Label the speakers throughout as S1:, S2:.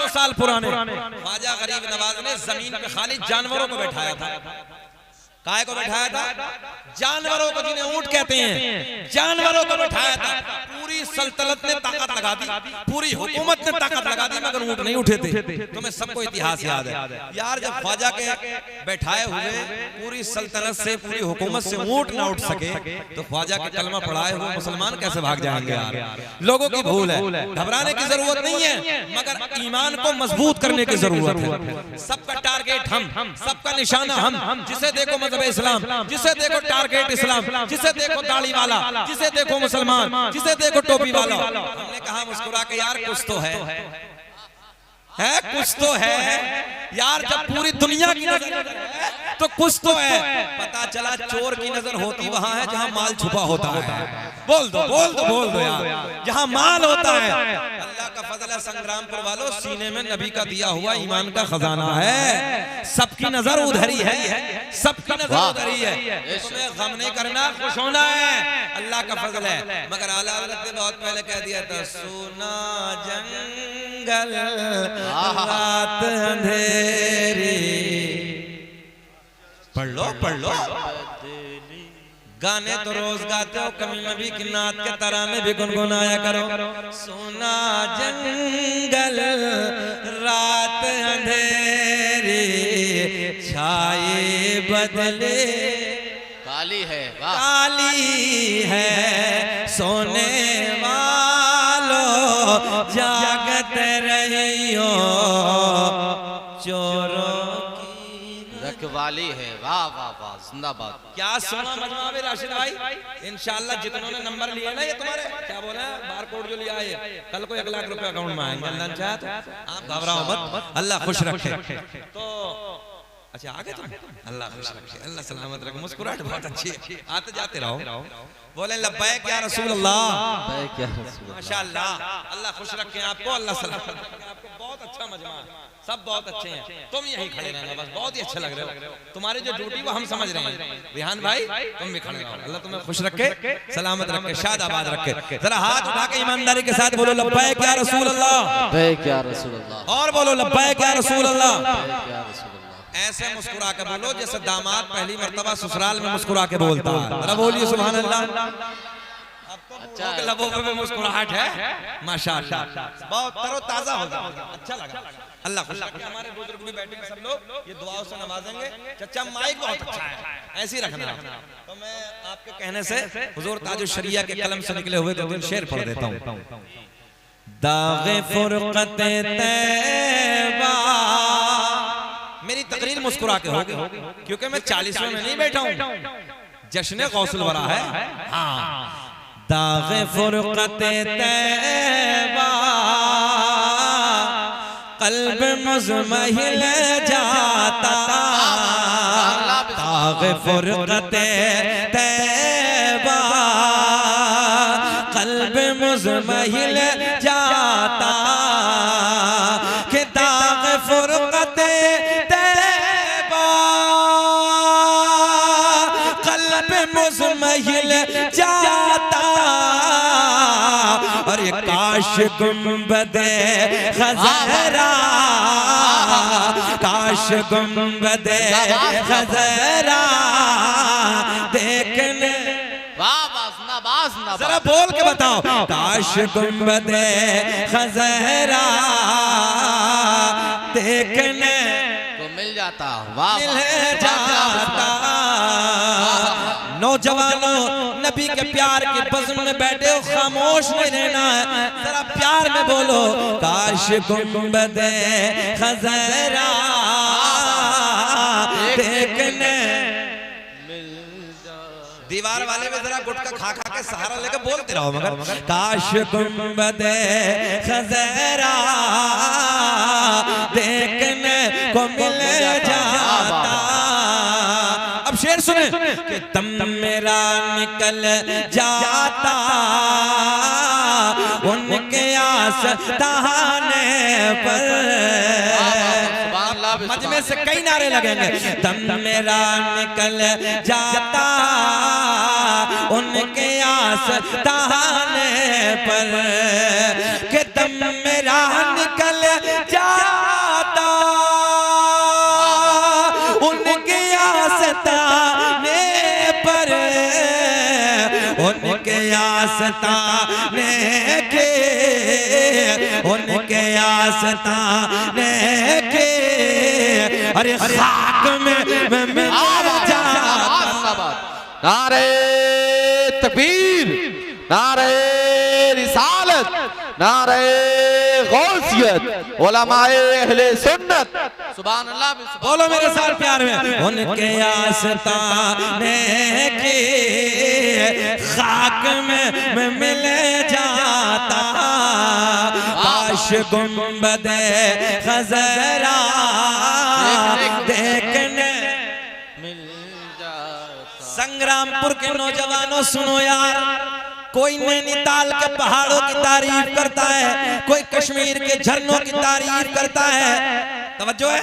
S1: 800 साल पुराने ख्वाजा गरीब नवाज ने जमीन पे खाली जानवरों को बैठाया था। काय को बैठाया था? जानवरों को, जिन्हें ऊंट कहते हैं, जानवरों को बैठाया था। पूरी सल्तनत ने ताकत लगा दी, पूरी हुकूमत ने ताकत लगा दी, मगर ऊंट नहीं उठे थे। तुम्हें सबको इतिहास याद है यार, जब ख्वाजा के बैठाए हुए पूरी सल्तनत से, पूरी हुकूमत से ऊंट ना उठ सके तो ख्वाजा के कलमा पढ़ाए हुए मुसलमान कैसे भाग जाएंगे यार। लोगों की भूल है, घबराने की जरूरत नहीं है, मगर ईमान को मजबूत करने की जरूरत है। सबका टारगेट हम, सबका निशाना हम। जिसे देखो मजहब इस्लाम, जिसे देखो टारगेट इस्लाम, जिसे देखो दाढ़ी वाला, जिसे देखो मुसलमान, जिसे देखो टोपी वाला। हमने कहा मुस्कुरा के यार कुछ तो है कुछ तो है यार। जब पूरी दुनिया की नजर है तो कुछ तो है। पता चला चोर की नजर होती वहां है जहां माल छुपा होता है। बोल दो यार, जहां माल होता है। अल्लाह का फजल है संग्रामपुर वालों, सीने में नबी का दिया हुआ ईमान का खजाना है। सबकी नजर उधर ही है, सबकी नजर उधर ही है। तुम्हें गम नहीं करना, खुश होना है, अल्लाह का फजल है। मगर आला हज़रत ने बहुत पहले कह दिया था, सोना जंगल रात अंधेरी। पढ़ लो गाने तो रोज गाते हो, कभी नबी की नात के तराने भी गुनगुनाया करो। सोना जंगल रात अंधेरी, छाए बदले
S2: काली है
S1: सोने वालों जागत रहियो, चोरों की
S2: रखवाली है। वाह वाह वाह, जिंदाबाद।
S1: क्या सुना मजमा में राशिद भाई? इंशाल्लाह जितनों ने नंबर लिए ना, ये तुम्हारे क्या बोले बार कोड जो लिया है, कल को 1 लाख रुपए अकाउंट में आएंगे। अल्लाह चाहे तो आप घबराओ मत, अल्लाह खुश रखे। तो अच्छा आगे तुम, अल्लाह खुश रखे, अल्लाह सलामत रखे। मुस्कुराहट बहुत अच्छी है, आते जाते रहो। बोले लब्बैक या रसूल अल्लाह, माशाअल्लाह। अल्लाह खुश रखे आपको, अल्लाह सलामत रखे आपको। बहुत अच्छा मजमा है, सब बहुत अच्छे हैं। तुम यहीं खड़े रहना बस, बहुत ही अच्छे लग रहे हो। तुम्हारी जो ड्यूटी वो हम समझ रहे हैं। रिहान भाई तुम भी खड़े रहो, अल्लाह तुम्हें खुश रखे, सलामत रखे, शाद आबाद रखे। जरा हाथ उठा के ईमानदारी के साथ बोलो लब्बैक या रसूल अल्लाह, और बोलो लब्बैक या रसूल अल्लाह। ऐसे मुस्कुरा के बोलो जैसे दामाद पहली मर्तबा ससुराल में मुस्कुरा के बोलता है। जरा बोलिए सुभान अल्लाह। अच्छा, लबों पे मुस्कुराहट है माशाअल्लाह, बहुत तरोताजा होगा, अच्छा लगा। अल्लाह खुश रखे। हमारे बुजुर्ग भी बैठे हैं, सब लोग ये दुआओं से नवाजेंगे। चचा माइक बहुत अच्छा है, ऐसे ही रखना। तो मैं आपके कहने से हुजूर ताजुश शरिया के कलम से निकले हुए 2 शेर पढ़ देता हूँ। दाग़े फुरक़त तैबा, मेरी तकरीर मुस्कुरा के होगी क्योंकि मैं 40वें में नहीं बैठा हूँ, जश्न गौसुल वरा है। हाँ, दाग़े फुरक़त तैबा, क़ल्ब मुज़महिल जाता। दाग़े फुरक़त तैबा, क़ल्ब मुज़महिल जाता। कि दाग़े फुरक़त तैबा, क़ल्ब मुज़महिल जाता। अरे काश गुंबदे खज़रा, काश गुंबदे खज़रा देखने। जरा बोल के बताओ, काश गुंबदे खज़रा देखने
S2: तो मिल जाता। वाह
S1: मिल जाता। नौजवानों, नबी के प्यार के बज़्म में बैठे हो, खामोश नहीं रहना है, जरा प्यार में बोलो काश गुंबदे खज़रा देखने। दीवार वाले में जरा गुटका खा खा के सहारा लेके बोलते रहो, मगर काश गुंबदे खज़रा देखने को मिल जाता। अब शेर सुने कि दम मेरा निकल जाता उनके आस्ताने पर। मजमे से कई नारे लगेंगे। दम मेरा निकल जाता उनके आस्ताने पर, कि दम मेरा निकल जाता उनके आस्ताने के, उनके आस्ताने के, अरे खाक में मिल जाता।
S3: नारे तकबीर, नारे रिसालत, नारे गौसियत, उलमाए अहले सुन्नत।
S2: सुभान अल्लाह भी सुभान।
S1: बोलो मेरे साथ प्यार में। उनके आस्ताने के खाक में मिल जाता, काश गुंबदे खजरा देखने
S2: मिल जाता।
S1: संग्रामपुर के नौजवानों सुनो यार, कोई नैनीताल के पहाड़ों की तारीफ करता है, कोई कश्मीर के झरनों की तारीफ करता है, तवज्जो है,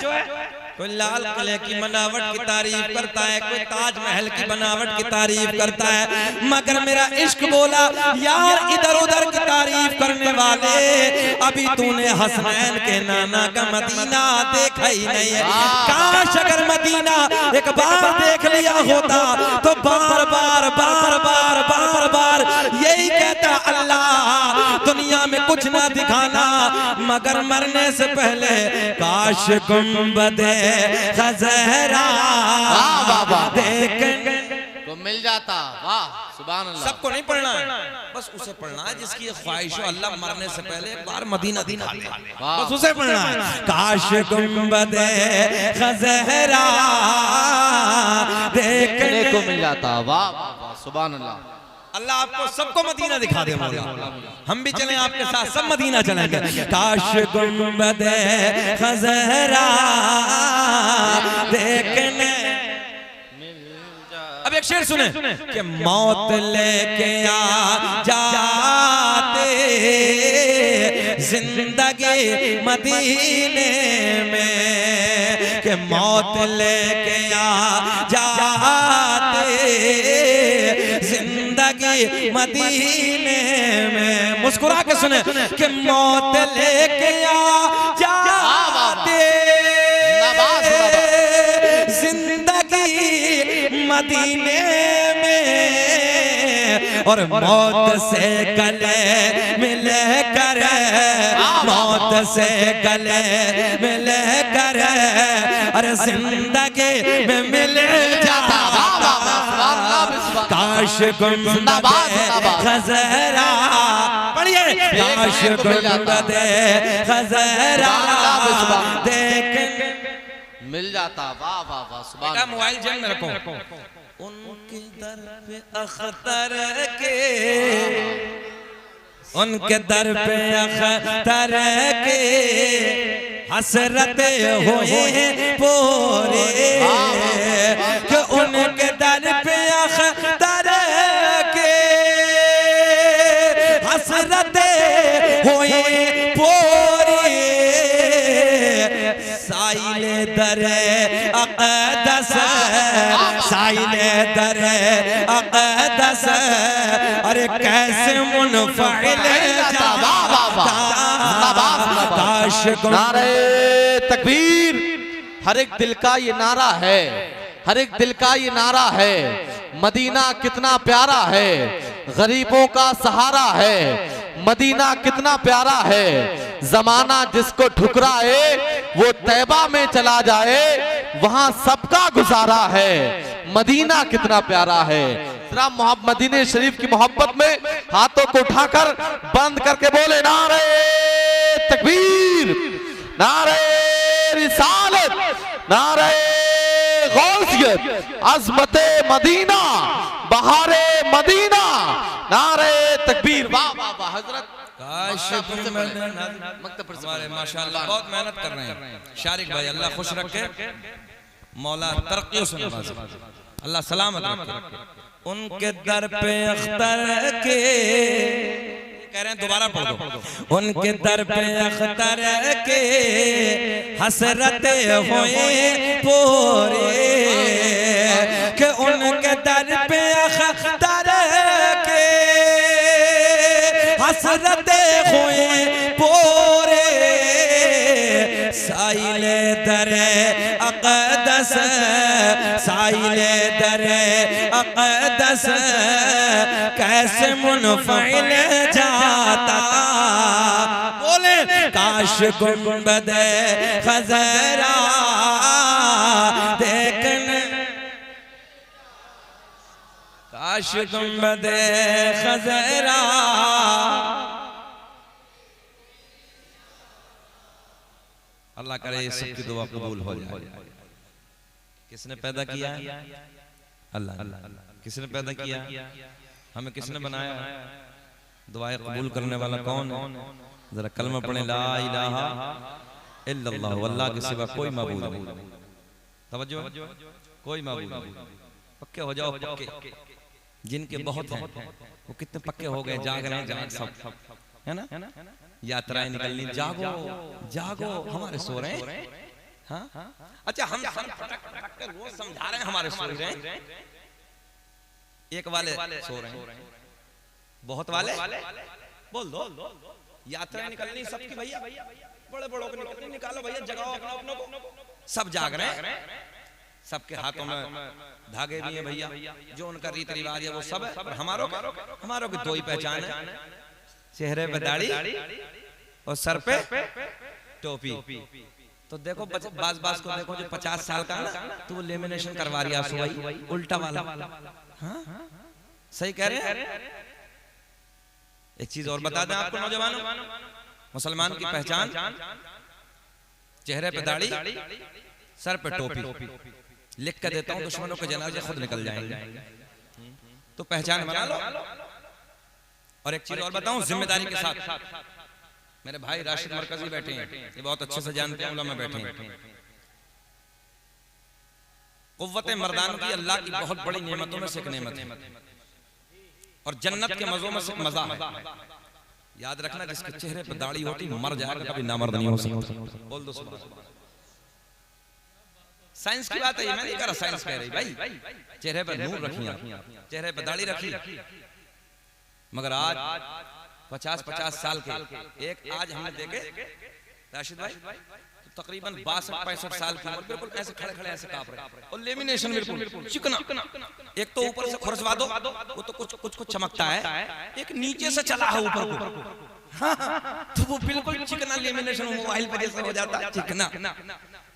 S1: कोई लाल किले की बनावट की तारीफ करता है, कोई ताजमहल की बनावट की तारीफ करता है, मगर मेरा इश्क बोला यार इधर उधर की तारीफ करने वाले, अभी तूने हसनैन के नाना का मदीना देखा ही नहीं है। काश अगर मदीना एक बार देख लिया होता तो बार बार बार बार बार बार यही कहता, अल्लाह दुनिया में कुछ ना दिखाना मगर मरने से पहले काश गुंबदे खजरा देखने
S2: को मिल जाता। वाह सुभान अल्लाह।
S1: सबको नहीं पढ़ना है, बस उसे पढ़ना है जिसकी ये ख्वाहिश हो, अल्लाह मरने से पहले एक बार मदीना दिखा दे, बस उसे पढ़ना है। काश गुंबदे खजरा देखने
S2: को मिल जाता। वाह वाह सुभान अल्लाह।
S1: अल्लाह आपको सबको मदीना दिखा दे मौला, हम भी चलें आपके साथ, सब मदीना चलेंगे। काश गुंबदे खजरा देखने। अब एक शेर सुने कि मौत लेके आ जाते जिंदगी मदीने में, कि मौत लेके आ जाते जिंदगी मदीने में। मुस्कुरा के सुने कि मौत लेके आ जाते जिंदगी मदीने में, और मौत से गले मिले कर, मौत से गले मिले कर, अरे जिंदगी में मिल जाता। काश गुंबदे खजरा, पढ़िए, काश गुंबदे खजरा देखने
S2: मिल जाता। वाह वाह वाह सुभान अल्लाह।
S1: मोबाइल जेब में रखो। उनके दर पे अख्तर के, उनके दर पे अख्तर के हसरत हुए पूरे, कि उनके दर पे अख्तर के हसरत हुए पूरे, साइले दरे अक़दस, साइले दरे अक़दस, अरे कैसे मुनफ़इल काश।
S3: नारे तकबीर, हर एक दिल का ये नारा है, हर एक दिल का ये नारा है, मदीना कितना प्यारा है, गरीबों का सहारा है, मदीना कितना प्यारा है, जमाना जिसको ठुकराए वो तैबा में चला जाए, वहां सबका गुजारा है, मदीना कितना प्यारा है। जरा मदीने शरीफ की मोहब्बत में हाथों को उठाकर बंद करके बोले नारे तकबीर, नारे रिसालत, नारे गौसियत, अज़मते मदीना, बहारे मदीना, नारे तकबीर। वाह वाह वाह हजरत।
S1: काश हमारे माशाअल्लाह बहुत मेहनत कर रहे हैं शारिक भाई, अल्लाह खुश रखे, मौला तरक्की से नवाजे, अल्लाह सलामत रखे। उनके दर पे अख्तर के, कह रहे हैं दोबारा पढ़ दो। उनके दर पे अख्तर के हसरत हुए पूरे, कि उनके दर पे अख्तर के हसरत हुए पूरे, साइले दरे अक़दस, साइले दरे अक़दस कैसे मुनफ़िल जाता। बोले काश गुंबदे खज़रा देखने, काश गुंबदे खज़रा। अल्लाह करे ये सबकी दुआ कबूल हो जाए। किसने पैदा किया? अल्लाह। किसने पैदा किया? हमें किसने बनाया? दुआएं कबूल करने वाला कौन है? जरा कलमा पढ़े, ला इलाहा इल्लल्लाह, अल्लाह के सिवा कोई माबूद नहीं। तवज्जो, कोई माबूद नहीं। पक्के हो जाओ, पक्के। जिनके बहुत हैं वो कितने पक्के हो गए, जाग रहे हैं, जाग सब, है ना? यात्राएं निकलनी, जागो जागो, हमारे सो रहे हैं। हाँ? अच्छा, हम फटक कर वो समझा रहे हैं, हमारे सो रहे हैं। एक वाले सो रहे हैं, बहुत वाले बोल दो। यात्राएं निकलनी सबकी भैया, बड़े बड़ों को निकलनी, निकालो भैया, जगाओ अपनों को। सब जाग रहे हैं, सबके हाथों में धागे भी हैं भैया, जो उनका रीति रिवाज है वो सब है। और हमारों की दो ही पहचान है, चेहरे पे दाढ़ी और सर पे टोपी। तो देखो बाज को देखो, जो 50 साल का ना, तो वो लेमिनेशन करवा रही है, उल्टा वाला। हाँ? सही कह रहे हैं। एक चीज और बता दें आपको नौजवानों, मुसलमान की पहचान चेहरे पे दाढ़ी, सर पे टोपी। लिख कर देता हूं, दुश्मनों के जनाजे खुद निकल जाएंगे। तो पहचान बना लो। और एक चीज और बताऊं जिम्मेदारी के साथ, मेरे भाई राशिद मरकजी बैठे हैं, ये बहुत अच्छे से जानते हैं, उलमा बैठे हैं। कुव्वत मर्दान की अल्लाह की बहुत बड़ी नेमतों में से एक नेमत है, और जन्नत के मजों में से मजा है। याद रखना, जिसके चेहरे पर दाढ़ी होती मर जाएगा, कभी नामर्द नहीं हो सकता। बोल दो सुभान अल्लाह। साइंस की बात है, ये मैं नहीं कर रहा, साइंस कह रही भाई, चेहरे पर नूर रखिए, चेहरे पर दाढ़ी रखी। मगर आज 50-50 साल के एक आज हमने देखे राशिद भाई, तो तकरीबन 62-65 साल की उम्र, बिल्कुल ऐसे खड़े ऐसे कांप रहे, और लेमिनेशन बिल्कुल चिकना। एक तो ऊपर से खुरसवा दो, वो तो कुछ चमकता है, एक नीचे से चला है ऊपर को। हाँ, तो वो बिल्कुल चिकना लेमिनेशन मोबाइल पर जैसे हो जाता है चिकना।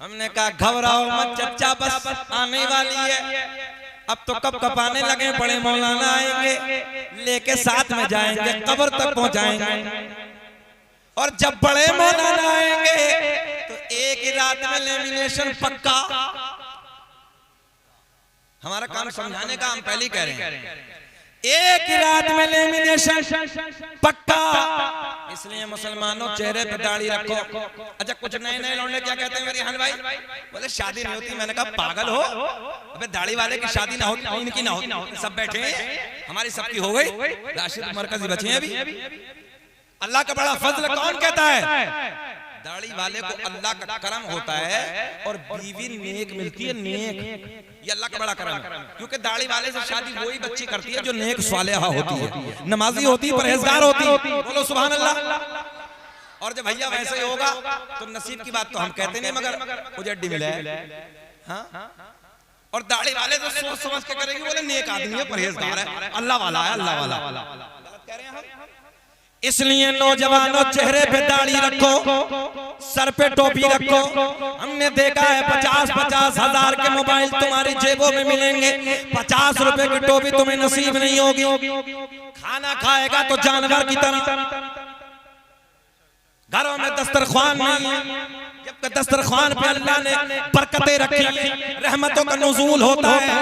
S1: हमने कहा घबराओ मत चच्चा, बस आने वाली है। अब तो कब कपाने लगे, बड़े मौलाना आएंगे, लेके साथ में जाएंगे, कब्र तक पहुंचाएंगे। और जब बड़े मौलाना आएंगे तो एक ही रात में लेमिनेशन पक्का। हमारा काम समझाने का, हम पहले कह रहे हैं, एक ही रात में लेमिनेशन पक्का। इसलिए मुसलमानों चेहरे पे दाढ़ी रखो। अच्छा, कुछ नए लौंडे क्या कहते हैं मेरे हन भाई, बोले शादी नहीं होती। मैंने कहा पागल हो, अबे दाढ़ी वाले की शादी ना होती, इनकी ना होती, सब बैठे हैं, हमारी सबकी हो गई। राशिद मरकजी बचे हैं अभी। अल्लाह का बड़ा फजल कौन कहता है? दाढ़ी वाले को अल्लाह का करम होता है, और बीवी नेक मिलती है, नेक। ये अल्लाह का बड़ा करम है, क्योंकि दाढ़ी वाले से शादी वही बच्ची करती है जो नेक स्वालिहा होती है, नमाजी होती है, परहेजगार होती है। बोलो सुभान अल्लाह। और जब भैया वैसे ही होगा तो नसीब की बात तो हम कहते नहीं, मगर उजड्डी मिले। हाँ? और दाढ़ी वाले तो सोच समझ के करेंगे, बोले नेक आदमी है, परहेजगार है, अल्लाह वाला है, अल्लाह वाला। गलत कह रहे हैं हम। इसलिए नौजवानों चेहरे पे दाढ़ी रखो, सर पे टोपी रखो। हमने देखा है 50-50 हजार के मोबाइल तुम्हारी जेबों में मिलेंगे, 50 रुपए की टोपी तुम्हें नसीब नहीं होगी। खाना खाएगा तो जानवर की तरह। घरों में दस्तरख्वान नहीं है, जबकि दस्तरख्वान पे अल्लाह ने बरकतें रखी, रहमतों का नुज़ूल होता है।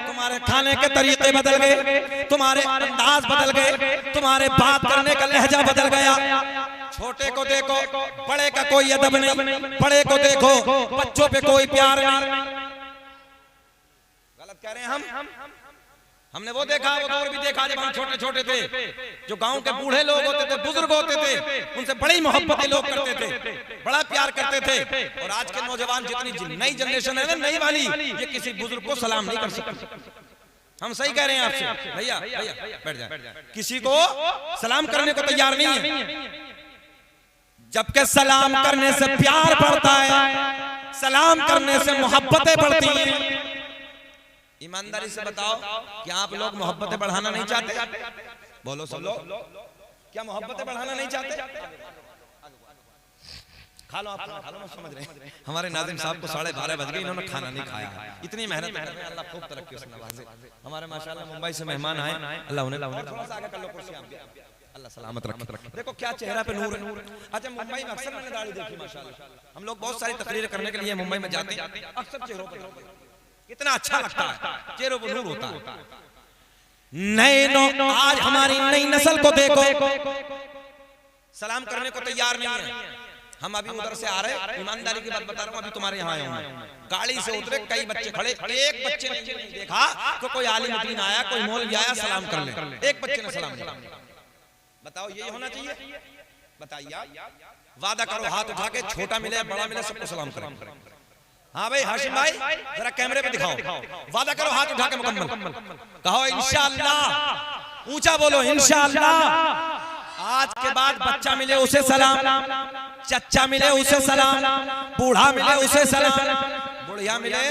S1: तुम्हारे खाने के तरीके बदल गए, तुम्हारे अंदाज बदल गए, तुम्हारे बात करने का लहजा बदल गया। छोटे को देखो, बड़े का कोई अदब नहीं, बड़े को देखो, बच्चों पे कोई प्यार नहीं। गलत कह रहे हैं हम। हमने वो देखा, वो दौर भी देखा जब हम छोटे छोटे थे, जो गांव के बूढ़े लोग होते थे, बुजुर्ग होते थे, उनसे बड़ी मोहब्बतें लोग करते थे, बड़ा प्यार करते थे। और आज के नौजवान, जितनी नई जनरेशन है ना, नई वाली, ये किसी बुजुर्ग को सलाम नहीं कर सकते। हम सही कह रहे हैं आपसे भैया, बैठ जाए, किसी को सलाम करने को तैयार नहीं है। जबकि सलाम करने से प्यार बढ़ता है, सलाम करने से मोहब्बतें बढ़ती हैं। ईमानदारी से बताओ कि आप लोग मोहब्बतें बढ़ाना नहीं चाहते? बोलो सब लोग, क्या मोहब्बतें बढ़ाना नहीं चाहते? खा लो, आप खा लो, समझ रहे हैं। हमारे नाज़िम साहब को 12:30 बज गए, इन्होंने खाना नहीं खाया। इतनी मेहनत कर रहे हैं, अल्लाह खूब तरक्की उस नवाज़े। हमारे माशाल्लाह मुंबई से मेहमान आए, अल्लाह उन्हें थोड़ा सा आगे कर लो कुर्सी, अल्लाह सलामत रखे। देखो क्या चेहरा पे नूर है। अच्छा, मुंबई में अक्सर मैंने दाढ़ी देखी माशाल्लाह। हम लोग बहुत सारी तकरीरें करने के लिए मुंबई में जाते हैं, अक्सर चेहरों पे कितना अच्छा लगता है, चेहरों पर नूर होता है। नए आज हमारी नई नस्ल को देखो, सलाम करने को तैयार नहीं है। हम अभी उधर से आ रहे, ईमानदारी की बात बता रहा हूँ, अभी तुम्हारे यहाँ आया हूँ, गाड़ी से उतरे, कई बच्चे खड़े, एक बच्चे ने नहीं देखा तो कोई आलिम दीन आया, कोई मौलवी आया, सलाम कर ले, एक बच्चे ने सलाम किया। बताओ ये होना चाहिए? बताइए, वादा करो हाथ उठा के, छोटा मिले बड़ा मिले सबको सलाम करें। हाँ भाई हाशिम भाई, जरा कैमरे पे दिखाओ, वादा करो हाथ उठा के मुकम्मल कहो इंशाअल्लाह, ऊंचा बोलो इंशाअल्लाह। आज के बाद बच्चा मिले उसे सलाम, चच्चा मिले उसे सलाम, बूढ़ा मिले उसे सलाम, बुढ़िया मिले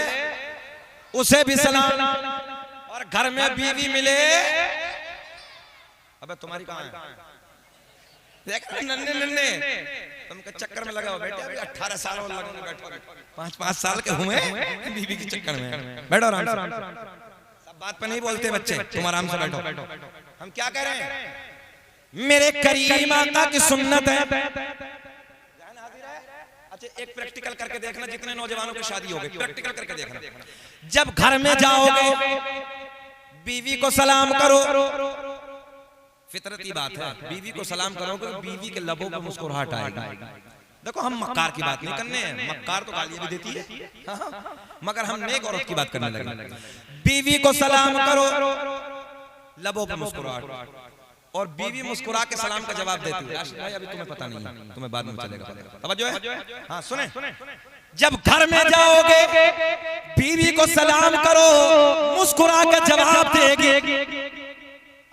S1: उसे भी सलाम, और घर में बीवी मिले, अबे तुम्हारी कहाँ है? देख नन्हे नन्हे तुमके चक्कर में लगा हो बेटे, अभी 18 साल और लगेंगे, बैठो 5-5 साल के हुए बीवी के चक्कर में। बैठो आराम से, सब बात पे नहीं बोलते बच्चे, तुम आराम से बैठो। हम क्या कह रहे हैं? मेरे करीम आका की सुन्नत है। अच्छा, एक प्रैक्टिकल करके देखना, जितने नौजवानों की शादी हो गई प्रैक्टिकल करके देखना। जब घर में जाओगे बीवी को सलाम करो, फितरती बात है, बीवी को सलाम करोगे तो बीवी के लबों पर मुस्कुराहट आएगी। देखो हम मक्कार की बात नहीं करने हैं, मक्कार तो गालियां भी देती है, मगर हम नेक औरत की बात करने लगे। बीवी को सलाम करो, लबों पर मुस्कुराहट, और बीवी मुस्कुरा के सलाम का जवाब देती है। राशिद भाई अभी तुम्हें पता नहीं है, तुम्हें बाद में चलेगा, तवज्जो है? हाँ सुने, जब घर में जाओगे बीवी को सलाम करो, मुस्कुरा के जवाब देगी।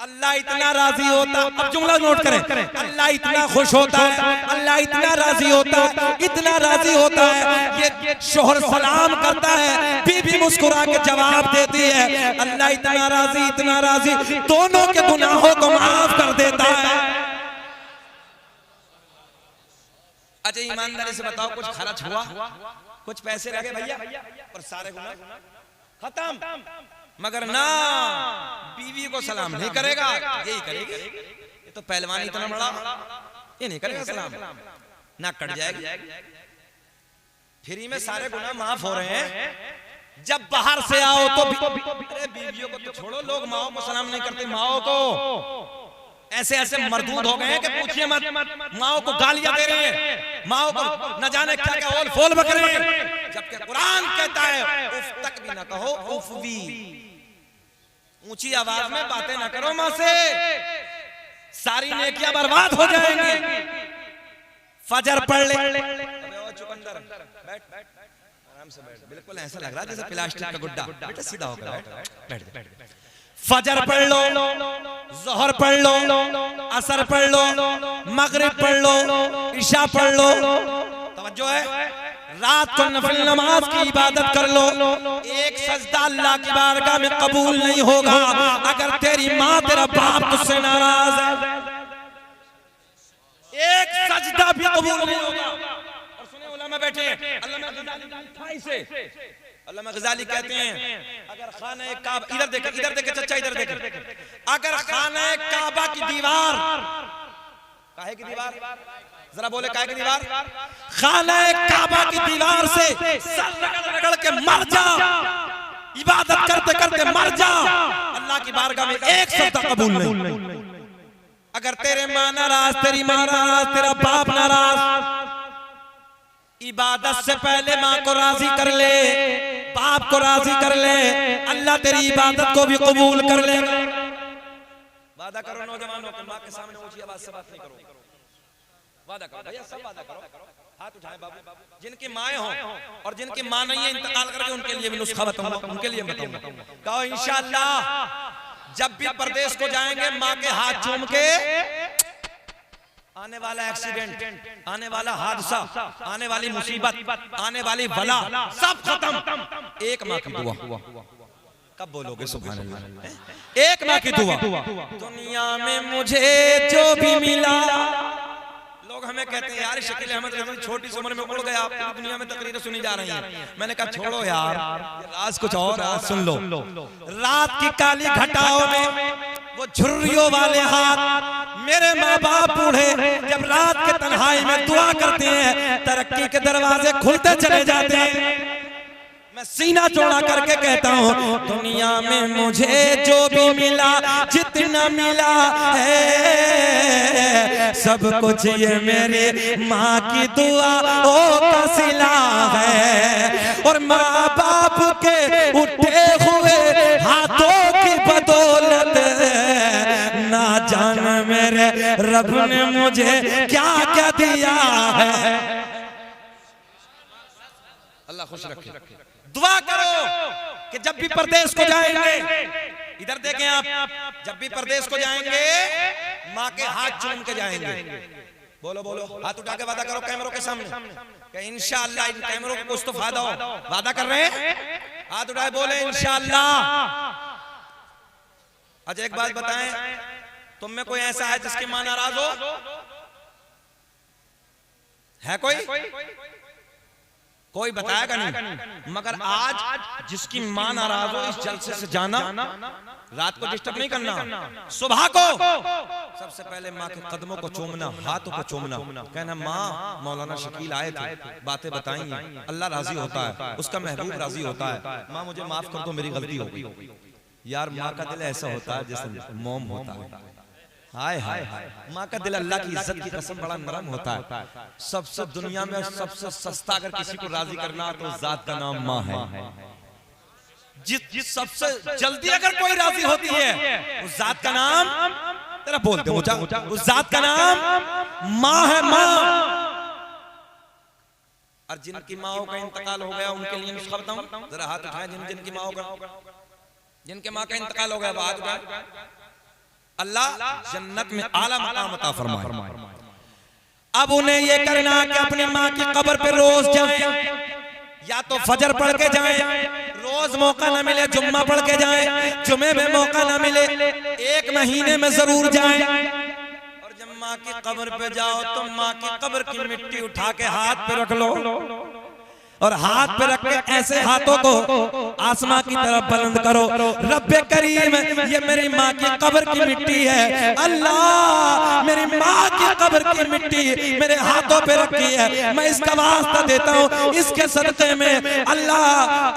S1: अल्लाह इतना राजी होता, अब जुमला नोट करें, अल्लाह इतना खुश होता है, अल्लाह इतना राजी होता है, इतना राजी होता है, ये शोहर सलाम करता है, बीवी मुस्कुरा के जवाब देती है। अल्लाह इतना राजी, दोनों के गुनाहों को माफ कर देता है। अच्छा ईमानदारी से बताओ, कुछ खर्च हुआ, कुछ पैसे लगे भैया, और सारे गुनाह खत्म। मगर ना, बीवी को सलाम नहीं करेगा, यही करेगी। ये तो पहलवान इतना बड़ा, ये नहीं करेगा सलाम, ना कट जाएगा। फ्री में सारे गुनाह माफ हो रहे हैं। जब बाहर से आओ तो अरे बीवियों को तो छोड़ो, लोग माओ को सलाम नहीं करते, माओ को ऐसे ऐसे मरदूद हो गए हैं कि पूछिए मत, माओ को गालियां दे रहे हैं, माओ को न जाने क्या क्या ओल फोल बक रहे हैं, जबकि कुरान कहता है उफ तक भी ना कहो, उफ भी, ऊंची आवाज में बातें ना करो मां से, सारी नेकियां बर्बाद हो जाएंगी। फजर पढ़ ले, चुकंदर बैठ, आराम से बैठ, बिल्कुल ऐसा लग रहा है जैसे प्लास्टिक का गुड्डा, बेटा सीधा होकर बैठ। फजर पढ़ लो, जोहर पढ़ लो, असर पढ़ लो, मगरिब पढ़ लो, इशा पढ़ लो, तवज्जो है, रात को नफिल नमाज की इबादत कर लो। एक सजदा अल्लाह की बारगाह में कबूल नहीं होगा अगर तेरी माँ तेरा बाप तुझसे नाराज है, एक सजदा भी कबूल नहीं होगा। और सुने उलमा बैठे हैं, अल्लामा गज़ाली कहते हैं अगर खाना काबा, इधर देखे चचा, इधर देखे, अगर खाना काबा की दीवार, काहे की दीवार, जरा बोले काहे की दीवार, खाना काबा की दीवार से सर रगड़ के मर जा, इबादत करते करते मर जा, अल्लाह की बारगाह में एक सजदा कबूल नहीं। अगर तेरे माँ नाराज, तेरी माँ नाराज, तेरा बाप नाराज, इबादत से पहले माँ को राजी कर ले, बाप को राजी कर ले, अल्लाह तेरी इबादत को भी कबूल कर लेगा। वादा करो नौजवानों को, माँ के सामने ऊंची आवाज से बात नहीं करो, वादा करो भैया, सब वादा करो, हाथ उठाएं बाबू, जिनकी माएँ हों और जिनकी माँ नहीं है इंतकाल करके, उनके लिए भी नुस्खा बताऊंगा, उनके लिए बताऊंगा। कहो इंशाअल्लाह जब भी प्रदेश को जाएंगे माँ के हाथ चूम के, आने वाला एक्सीडेंट, आने वाला हादसा, आने वाली मुसीबत, आने वाली बला सब खत्म, एक माँ की दुआ। कब बोलोगे सुभान अल्लाह? एक माँ की दुआ। दुनिया में मुझे जो भी मिला, लोग हमें कहते हैं यार शकील अहमद रज़वी छोटी सी उम्र में उड़ गया, आप पूरी दुनिया में तकरीरें सुनी जा रही हैं। मैंने कहा छोड़ो यार, राज कुछ और, आज सुन लो। रात की काली घटाओं में वो झुर्रियों वाले हाथ, मेरे माँ बाप बूढ़े जब रात के तन्हाई में दुआ करते हैं, तरक्की के दरवाजे खुलते चले जाते हैं। मैं सीना चौड़ा करके कहता हूँ, दुनिया में मुझे जो भी मिला, जितना मिला है, सब कुछ ये मेरे माँ की दुआ का सिला है। और माँ बाप के उठे हुए हाथों की बदौलत ना जान मेरे रब ने मुझे क्या क्या दिया है। अल्लाह खुश रखे। दुआ करो कि जब भी परदेश को जाएंगे, इधर देखें आप, जब भी परदेश को जाएंगे माँ के हाथ चूम के जाएंगे। बोलो बोलो, हाथ उठा के वादा करो कैमरों के सामने कि इंशाअल्लाह इन कैमरों को कुछ तो फायदा हो। वादा कर रहे हैं? हाथ उठाए बोले इंशाअल्लाह। अच्छा एक बात बताएं, तुम में कोई ऐसा है जिसकी माँ नाराज हो? है कोई? कोई बताएगा नहीं। मगर आज जिसकी मां नाराज हो, इस जलसे से जाना, रात को डिस्टर्ब नहीं करना, सुबह को सबसे पहले माँ के कदमों को चूमना, हाथों को चूमना, कहना माँ मौलाना शकील आए थे, बातें बताएंगे, अल्लाह राजी होता है, उसका महबूब राजी होता है, माँ मुझे माफ कर दो मेरी गलती हो गई। यार माँ का दिल ऐसा होता है जैसे मोम होता है। हाय हाय हाय, माँ का दिल अल्लाह की इज्जत की कसम बड़ा नरम होता है। सबसे दुनिया में सबसे सस्ता अगर किसी को राजी करना तो जात का नाम माँ है। जिस सबसे जल्दी अगर कोई राजी होती है उस जात का नाम, तेरा बोलते मुझे, उस जात का नाम माँ है। माँ। और जिनकी माओ का इंतकाल हो गया उनके लिए नुस्खा बताऊं, जरा हाथ उठाएं। जिनकी माओ का, जिनके माँ का इंतकाल हो गया वो हाथ उठाएं। अल्लाह जन्नत में आला मकाम अता फरमाए। अब उन्हें ये करना कि अपनी माँ की कब्र पे रोज जाएं, या तो फजर पढ़ के जाएं, रोज मौका ना मिले जुम्मा पढ़ के जाएं, जुमे में मौका ना मिले एक महीने में जरूर जाएं। और जब माँ की कब्र पे जाओ तो माँ की कब्र की मिट्टी उठा के हाथ पे रख लो, और हाथ पे रख के ऐसे हाथों को आसमां की तरफ बुलंद करो, रब्बे करीम ये मेरी माँ की कब्र की मिट्टी है, अल्लाह मेरी माँ की कब्र की मिट्टी मेरे हाथों पे रखी है, मैं इसका वास्ता देता हूँ, इसके सदक़े में अल्लाह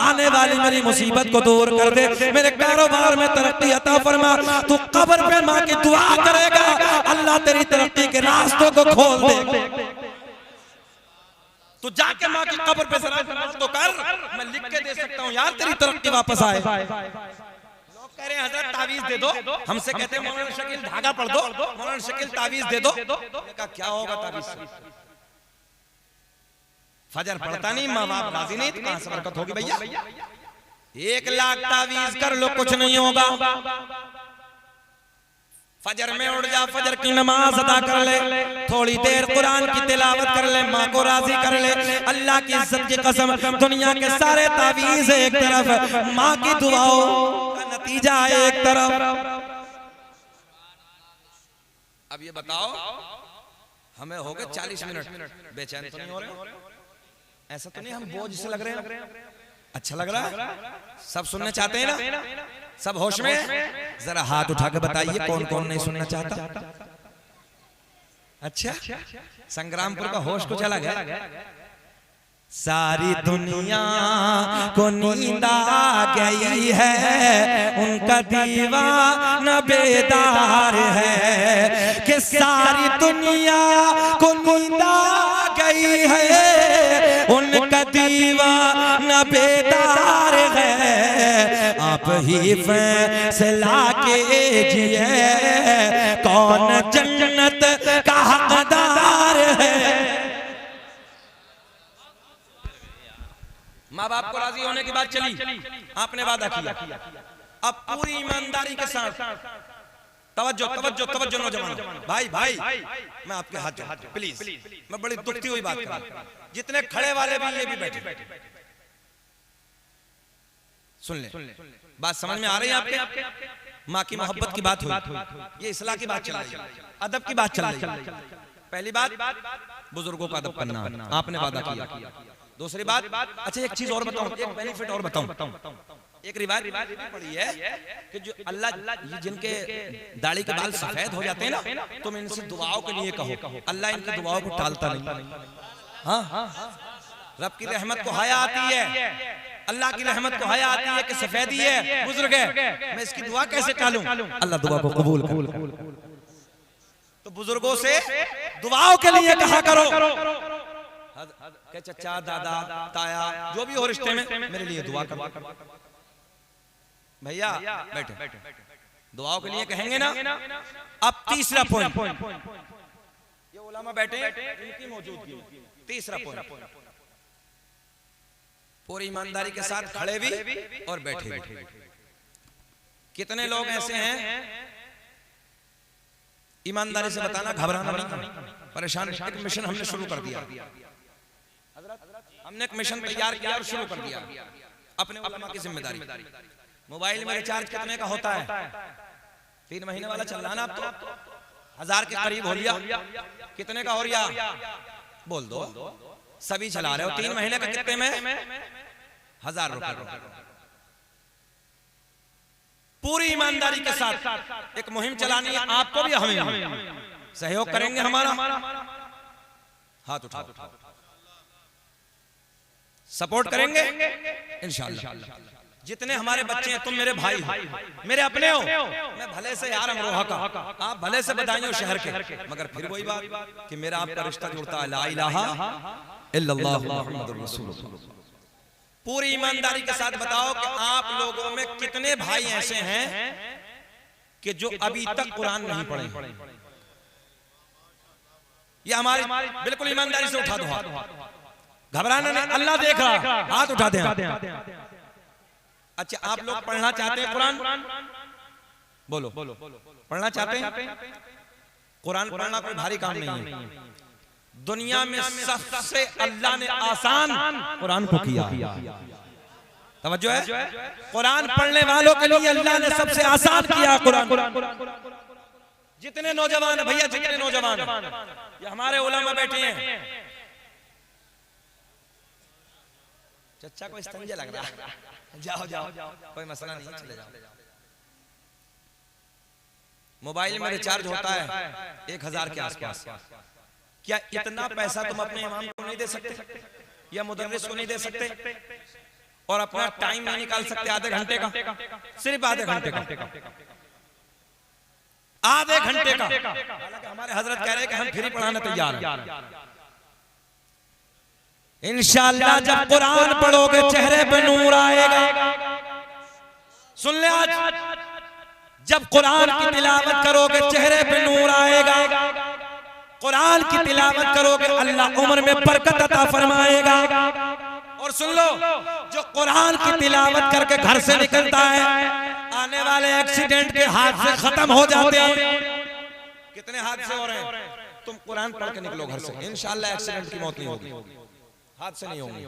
S1: आने वाली मेरी मुसीबत को दूर कर दे, मेरे कारोबार में तरक्की अता फरमा। तू कब्र पे माँ की दुआ करेगा, अल्लाह तेरी तरक्की के रास्तों को खोल दे। तो जाके माँ की कब्र पे जरा तो कर, मैं लिख के दे सकता हूँ यार तेरी तरक्की वापस आए। लोग कह रहे हैं हजरत तावीज दे दो, हमसे कहते हैं मौलाना शकील धागा पढ़ दो, मौलाना शकील तावीज दे दो। कहा क्या होगा तावीज से? फजर पढ़ता नहीं, माँ बाप राजी नहीं, तो कहां से बरकत होगी भैया? 1 लाख तावीज कर लो कुछ नहीं होगा। फजर में उठ जा, फजर की नमाज अदा कर ले, थोड़ी देर कुरान की तिलावत कर ले, माँ को राजी कर ले। अल्लाह की इज्जत की कसम, दुनिया के सारे तावीज एक तरफ, माँ की दुआओं का नतीजा एक तरफ। अब ये बताओ, हमें हो गए 40 मिनट, बेचैन तो नहीं हो रहे? ऐसा तो नहीं हम बोझ से लग रहे हैं? अच्छा लग रहा है? सब सुनना चाहते हैं ना? सब होश में? जरा हाथ उठा के बताइए कौन कौन नहीं सुनना चाहता। अच्छा, संग्रामपुर का होश को चला गया। सारी दुनिया को नींद आ गई है, उनका दीवाना बेदार है, कि सारी दुनिया को नींद आ गई है, उनका दीवाना बेदार है। आप ही फैसला कीजिए कौन जन्नत का हकदार है। माँ बाप को राजी होने की बात चली, आपने वादा किया, अब पूरी ईमानदारी के साथ तवज्जो तवज्जो तवज्जो नौजवान भाई भाई, मैं आपके हाथ जोड़ता हूं प्लीज, मैं बड़ी दुखती हुई बात कर रहा हूं, जितने खड़े वाले भी ये भी बैठे, सुन ले, बात समझ में आ रही है आपके? माँ की मोहब्बत की बात हुई, ये इस्लाह की बात चल रही है, अदब की बात चल रही है। पहली बात, बुजुर्गों का अदब करना, आपने वादा किया। दूसरी बात, अच्छा एक चीज और बताऊं, एक बेनिफिट और बताऊं। एक रिवायत पड़ी है कि जो अल्लाह जिनके दाढ़ी के बाल सफेद हो जाते हैं ना, तुम इनसे दुआओं के लिए कहो, अल्लाह इनकी दुआओं को टालता नहीं। हाँ, रब की रहमत को हया आती है, अल्लाह की रहमत को हया आती है कि सफेदी है, बुजुर्ग है, मैं इसकी दुआ कैसे टालूं? अल्लाह दुआ को कबूल कर। तो बुजुर्गों से दुआओं के लिए कहा करो कि चचा, दादा, ताया, जो भी हो रिश्ते में, मेरे लिए दुआ करो। भैया बैठे, दुआओं के लिए कहेंगे ना। अब तीसरा पॉइंट, ये उलमा बैठे इनकी मौजूदगी, तीसरा पॉइंट, पूरी ईमानदारी के साथ खड़े भी और बैठे भी। कितने लोग ऐसे हैं, ईमानदारी से बताना, घबराना नहीं, परेशान। एक मिशन हमने शुरू कर दिया, हमने एक मिशन तैयार किया और शुरू कर दिया, अपने उलमा की जिम्मेदारी। मोबाइल में रिचार्ज कितने का होता है? 3 महीने वाला चल रहा ना, अब तो 1000 के करीब हो लिया। कितने का हो रिया? बोल दो, सभी चला रहे हो। 3 महीने का कितने में? 1000 रुपए। पूरी ईमानदारी के साथ एक मुहिम चलानी है, आपको भी हमें भी। सहयोग करेंगे हमारा? हाथ उठाओ, सपोर्ट करेंगे इंशाअल्लाह। जितने हमारे बच्चे हैं, तुम मेरे भाई हो, मेरे अपने हो। मैं भले से यार अमरोहा का, आप भले से बदायूं शहर के, मगर फिर वही बात कि मेरा आपका रिश्ता जुड़ता है, ला इलाहा इल्लल्लाह मुहम्मदुर रसूलुल्लाह। पूरी ईमानदारी के साथ बताओ कि आप लोगों में कितने भाई ऐसे हैं कि जो अभी तक कुरान नहीं पढ़े? ये हमारी बिल्कुल ईमानदारी से उठा दो हाथ, घबराना नहीं, अल्लाह देख रहा, हाथ उठा दे। अच्छा, आप लोग पढ़ना चाहते हैं कुरान? बोलो, पढ़ना चाहते हैं? कुरान पढ़ना कोई भारी काम नहीं है। दुनिया में सबसे अल्लाह ने आसान कुरान को किया। तवज्जो है, कुरान पढ़ने वालों के लिए अल्लाह ने सबसे आसान किया कुरान। जितने नौजवान भैया, जितने नौजवान ये हमारे उलमा बैठे हैं, चचा को इस्तंजा लग रहा है, जाओ जाओ, कोई मसला नहीं, चले जाओ। मोबाइल में रिचार्ज होता है 1000 के आसपास। क्या इतना पैसा तुम अपने इमाम को नहीं दे सकते या मुदर्रिस को नहीं दे सकते? और अपना टाइम नहीं निकाल सकते आधे घंटे का? सिर्फ आधे घंटे का, आधे घंटे का। हालांकि हमारे हजरत कह रहे हैं कि हम फ्री पढ़ाने तैयार हैं। इंशाअल्लाह जब कुरान पढ़ोगे चेहरे पे नूर आएगा। सुन ले, आज जब कुरान की तिलावत करोगे चेहरे पे नूर आएगा। कुरान की तिलावत करोगे अल्लाह उम्र में बरकत अता फरमाएगा। और सुन लो, जो कुरान की तिलावत करके घर से निकलता है, आने वाले एक्सीडेंट के हादसे खत्म हो जाते हैं। कितने हादसे हो रहे हैं? तुम कुरान पढ़ के निकलो घर से, इंशाअल्लाह एक्सीडेंट की मौत नहीं होगी, हादसे नहीं होंगे।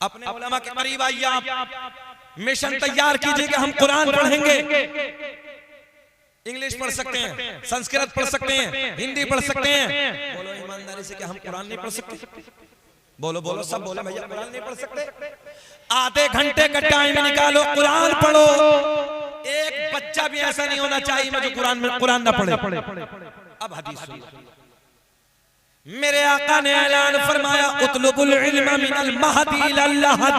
S1: अपने उलमा के करीब आइए, आप मिशन तैयार कीजिए कि हम कुरान पढ़ेंगे। इंग्लिश पढ़ सकते हैं, संस्कृत पढ़ सकते हैं, हिंदी पढ़ सकते हैं। बोलो ईमानदारी से कि हम कुरान नहीं पढ़ सकते? बोलो बोलो, सब बोले भैया कुरान नहीं पढ़ सकते। आधे घंटे का टाइम निकालो, कुरान पढ़ो। एक बच्चा भी ऐसा नहीं होना चाहिए जो कुरान ना पढ़े। अब हदीस सुनो, मेरे आका ने ऐलान फरमाया, उतलुबुल इल्म मिनल महदी इलल लहद।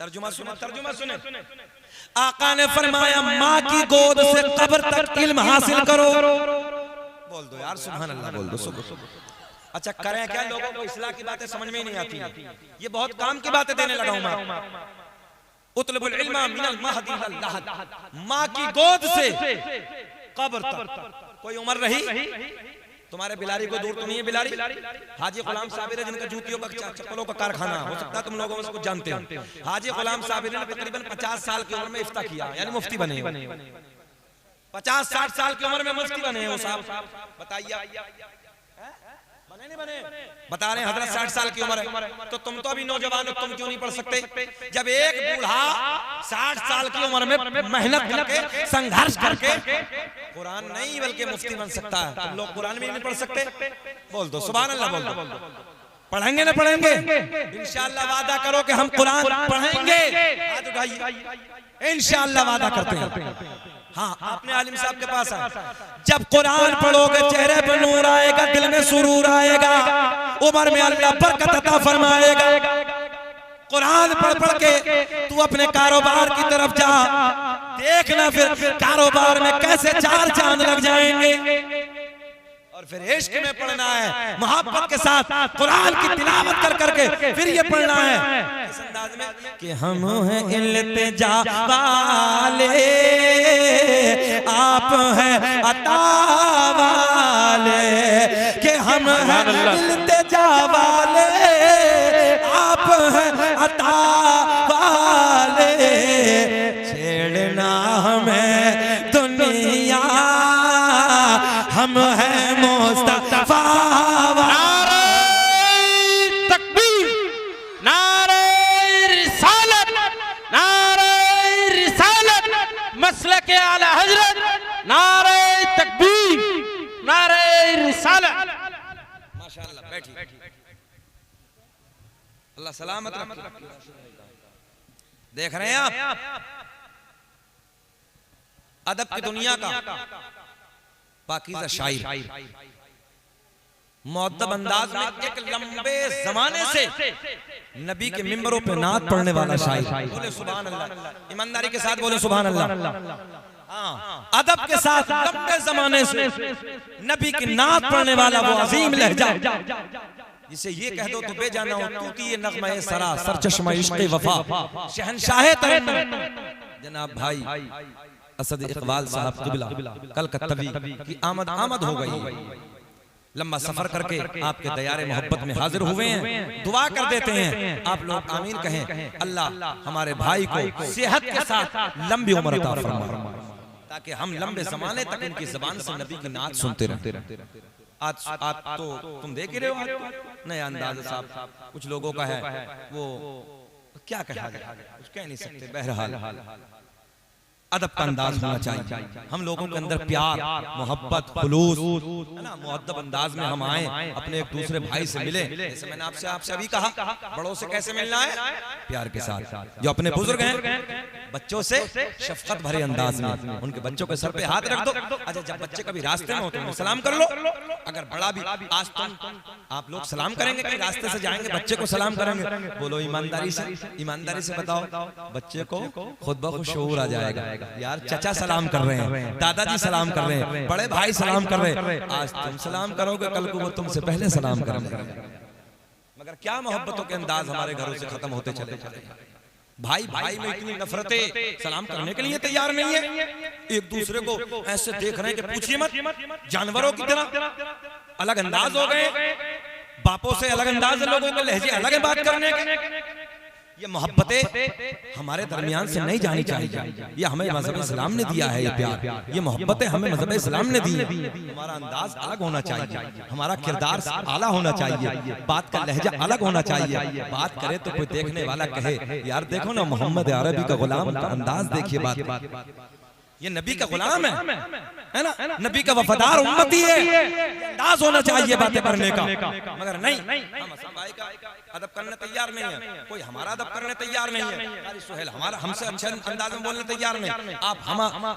S1: तर्जुमा सुनो, तर्जुमा सुने। आका ने फरमाया, माँ की गोद से कब्र तक इल्म हासिल करो। बोल दो यार सुभान अल्लाह, बोल दो। अच्छा करें क्या? लोगों को इस्लाह की बातें समझ में ही नहीं आती। ये बहुत काम की बातें देने लगा हूं मैं। उतलुबुल इल्म मिनल महदी इलल लहद, माँ की गोद से कब्र तक। कोई उम्र रही? तुम्हारे बिलारी को दूर तो नहीं है बिलारी? हाजी गुलाम साबिर है, जिनका जूतियों का चप्पलों का कारखाना, हो सकता है तुम लोगों में कुछ जानते हो। हाजी गुलाम साबिर ने तकरीबन 50 साल की उम्र में इफ्ता किया, यानी मुफ्ती बने। 50-60 साल की उम्र में मुफ्ती बने हो साहब। बताइए बता रहे हैं हजरत 60 साल की उम्र है, तो तुम तो अभी नौजवान हो, तुम क्यों नहीं पढ़ सकते? जब एक बूढ़ा 60 साल की उम्र में मेहनत करके संघर्ष करके कुरान नहीं बल्कि मुफ्ती बन सकता है, तुम लोग कुरान भी नहीं पढ़ सकते? बोल दो सुभान अल्लाह, बोल दो। पढ़ेंगे ना पढ़ेंगे? इंशाअल्लाह वादा करो कि हम कुरान पढ़ेंगे। हाथ उठाइए, इंशाअल्लाह वादा करते हैं। हाँ, आपने आलिम साहब के पास आए, जब कुरान पढ़ोगे चेहरे पर नूर आएगा, दिल में सुरूर आएगा, उम्र में अल्लाह बरकत अता फरमाएगा। कुरान पढ़ पढ़ के तू अपने कारोबार की तरफ जा, देखना फिर कारोबार में कैसे 4 चांद लग जाएंगे। और फिर इश्क में पढ़ना है, मोहब्बत के साथ कुरान की तिलावत कर करके फिर ये पढ़ना है इस अंदाज में कि हम हैं इल्तिजा वाले, आप हैं अता वाले, कि हम हैं इल्तिजा वाले, आप हैं अता वाले, छेड़ना हमें दुनिया, हम हैं मुस्तफा।
S2: नारे तकबीर, नारे रिसालत, नारे रिसालत, मसलक आला हजरत, नारे तकबीर, नारे रिसालत।
S1: माशाअल्लाह, बैठिए, अल्लाह सलामत रखे। देख रहे हैं आप अदब की दुनिया का पाकीज़ा शायर, मुअद्दब अंदाज में एक लंबे जमाने से नबी के मिंबरों पे नात पढ़ने वाला शायर। बोले सुभान अल्लाह, ईमानदारी के साथ बोले सुभान अल्लाह। हाँ, अदब के साथ लंबे जमाने से नबी की नात पढ़ने वाला वो अजीम लहजा, जिसे ये कह दो तो बेजाना हो तूती ये नग़्मा ए सरा, सरचश्मा इश्क़ वफा, शहंशाह तरन्नुम जनाब भाई असद इकबाल साहब क़िबला कलकत्तवी की आमद हो गई। लंबा सफर करके आपके दयारे मोहब्बत में हाजिर हुए हैं, दुआ कर देते हैं आप लोग आमीन कहें। अल्लाह हमारे भाई को सेहत के साथ लंबी उम्र अता फरमाए, ताकि हम लंबे जमाने तक इनकी जुबान से नबी की नात सुनते रहते। आज तो तुम देख ही रहे हो नया अंदाज साहब कुछ लोगों का है, वो क्या कहा जाए, कुछ कह नहीं सकते। बहरहाल अदब का अंदाज होना चाहिए, हम लोगों के अंदर प्यार मोहब्बत खुलूस है ना, मुअद्दब अंदाज में हम आए, अपने एक दूसरे भाई से मिले। जैसे मैंने आपसे अभी कहा, बड़ों से कैसे मिलना है? प्यार के साथ। जो अपने बुजुर्ग हैं बच्चों से शफकत भरे अंदाज में, उनके बच्चों के सर पे हाथ रख दो। अच्छा, जब बच्चे कभी रास्ते में हो तो सलाम कर लो। अगर बड़ा भी, आज तुम आप लोग सलाम करेंगे, कहीं रास्ते से जाएंगे बच्चे को सलाम करेंगे, बोलो ईमानदारी से बताओ, बच्चे को खुद ब खुद शऊर आ जाएगा, यार चचा सलाम कर रहे हैं, दादाजी सलाम कर रहे हैं, बड़े भाई सलाम कर रहे हैं। आज तुम सलाम करोगे, कल को वो तुमसे पहले सलाम करेंगे। मगर क्या मोहब्बतों के अंदाज हमारे घरों से खत्म होते चले जाते हैं। भाई भाई में इतनी नफरतें, सलाम करने के लिए तैयार नहीं है, एक दूसरे को ऐसे देख रहे हैं कि पूछिए मत, जानवरों की तरह अलग अंदाज हो गए। बापों से अलग अंदाज है, लोगों के लहजे अलग है बात करने के। ये मोहब्बतें हमारे दरमियान से नहीं जानी चाहिए, ये हमें मज़हब इस्लाम ने दिया है। ये प्यार, ये मोहब्बतें हमें मज़हब इस्लाम ने दी है। हमारा अंदाज अलग होना चाहिए, हमारा किरदार आला होना चाहिए, बात का लहजा अलग होना चाहिए। बात करे तो कोई देखने वाला कहे यार देखो ना मोहम्मद अरबी का गुलाम का अंदाज देखिए, बात ये नबी का गुलाम है ना, नबी का वफादार उम्मती है, अंदाज होना चाहिए बातें करने का। मगर नहीं, हम हसन भाई का अदब करने तैयार नहीं है, कोई हमारा अदब करने तैयार नहीं है। सुहेल हमारा हमसे अच्छे अंदाज में बोलने तैयार नहीं, आप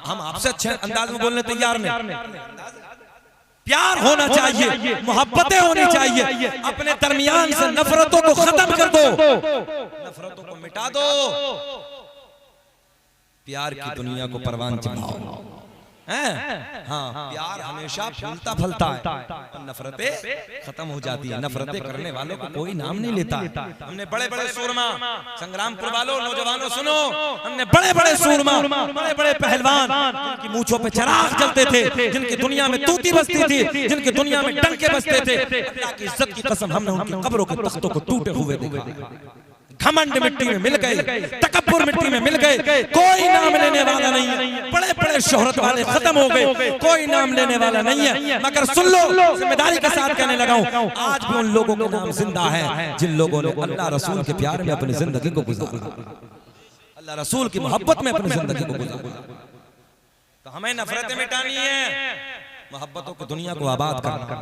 S1: हम आपसे अच्छे अंदाज में बोलने तैयार नहीं। प्यार होना चाहिए, मोहब्बतें होनी चाहिए, अपने दरमियान से नफरतों को खत्म कर दो, नफरतों को मिटा दो, प्यार की दुनिया को परवान चढ़ाओ। हाँ, प्यार हमेशा फूलता फलता है, नफरतें खत्म हो जाती है। नफरतें करने वालों को कोई नाम नहीं लेता। हमने बड़े बड़े सूरमा, संग्रामपुर वालों नौजवानों सुनो, हमने बड़े बड़े सूरमा, बड़े बड़े पहलवान, जिनकी मूंछों पे चिराग जलते थे, जिनकी दुनिया में तूती बजती थी, जिनकी दुनिया में डंके बजते थे, अल्लाह की इज्जत की कसम हमने उनकी कब्रों के तख्तों को टूटे हुए देखा। घमंड मिट्टी में मिल गए, तकब्बुर मिट्टी में मिल गए, कोई नाम लेने वाला नहीं है। बड़े बड़े शोहरत वाले खत्म हो गए, कोई नाम लेने वाला नहीं है। मगर सुन लो, जिम्मेदारी के साथ कहने लगा हूं, आज भी उन लोगों के नाम जिंदा है जिन लोगों ने अल्लाह रसूल के प्यार में अपनी जिंदगी को गुजारा, अल्लाह रसूल की मोहब्बत में अपनी जिंदगी को गुजारा। तो हमें नफरतें मिटानी है, मोहब्बतों की दुनिया को आबाद करना।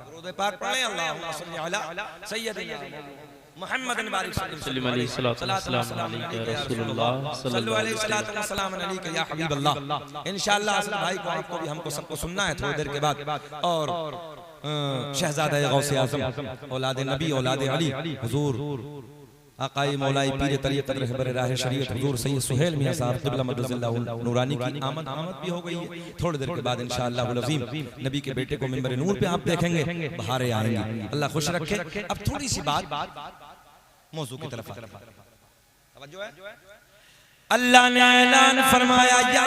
S1: दुरूद पाक पढ़ें, अल्लाहुम्मा सल्ली अला सय्यदिना मुहम्मद सल्लल्लाहु अलैहि वसल्लम या हबीबल्लाह। इंशाअल्लाह असल भाई को, आपको भी, हमको सबको सुनना है थोड़ी देर के बाद। और शहजादा गौसे आज़म औलाद नबी औलाद अली हुजूर आकाई मौलाई पीर तरीक़त रहबर राह शरीयत हुजूर सैयद सुहेल मियां साहब क़िबला मदरज़ल्लाहु नूरानी की आमद भी हो गई है। थोड़ी देर के बाद इंशाअल्लाह अज़ीम नबी के बेटे को मिंबर नूर पे आप देखेंगे, बहारें आएंगी। अल्लाह खुश रखे। अब थोड़ी सी बात मौजू की तरफ तवज्जो है। अल्लाह ने ऐलान फरमाया, या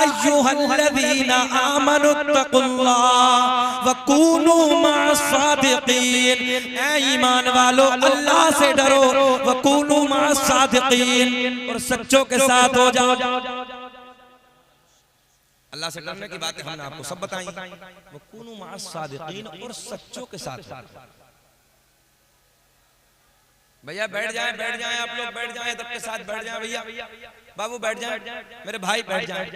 S1: अय्युहल्लज़ीना आमनु तक़ुल्लाह व कूनू मअस-सादिक़ीन। ऐ ईमान वालो, अल्लाह से डरो, व कूनू मअस-सादिक़ीन, और सच्चों के साथ हो जाओ। अल्लाह से डरने की बातें हमने आपको सब बताई। व कूनू मअस-सादिक़ीन, और सच्चों के साथ। भैया बैठ जाएं आप लोग, बैठ जाएं, अदब के साथ बैठ जाएं। भैया बाबू बैठ जाएं, मेरे भाई बैठ जाएं।